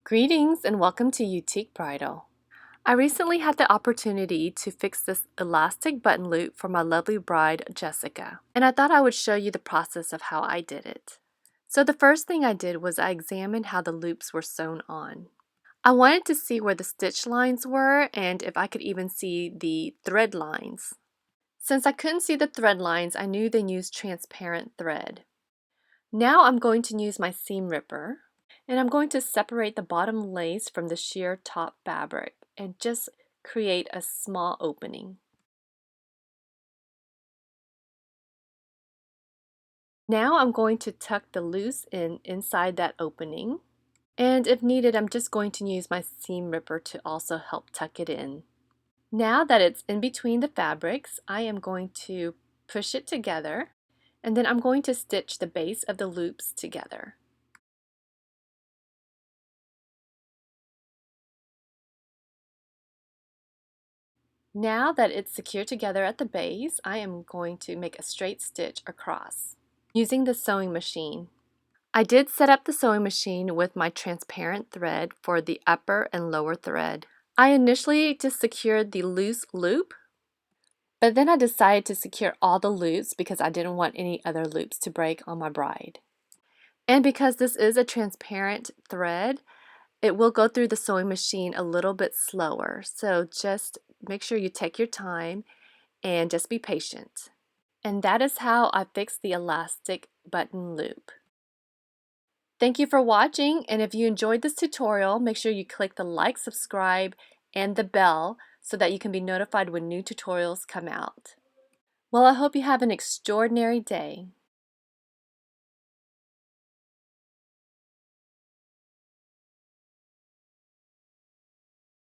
Greetings and welcome to Youtique Bridal. I recently had the opportunity to fix this elastic button loop for my lovely bride Jessica, and I thought I would show you the process of how I did it. So the first thing I did was I examined how the loops were sewn on. I wanted to see where the stitch lines were and if I could even see the thread lines. Since I couldn't see the thread lines, I knew they used transparent thread. Now I'm going to use my seam ripper. And I'm going to separate the bottom lace from the sheer top fabric and just create a small opening. Now I'm going to tuck the loose end inside that opening. And if needed, I'm just going to use my seam ripper to also help tuck it in. Now that it's in between the fabrics, I am going to push it together, and then I'm going to stitch the base of the loops together. Now that it's secured together at the base, I am going to make a straight stitch across using the sewing machine. I did set up the sewing machine with my transparent thread for the upper and lower thread. I initially just secured the loose loop, but then I decided to secure all the loops because I didn't want any other loops to break on my bride. And because this is a transparent thread, it will go through the sewing machine a little bit slower, so just make sure you take your time and just be patient. And that is how I fixed the elastic button loop. Thank you for watching, and if you enjoyed this tutorial, make sure you click the like, subscribe, and the bell so that you can be notified when new tutorials come out. Well, I hope you have an extraordinary day.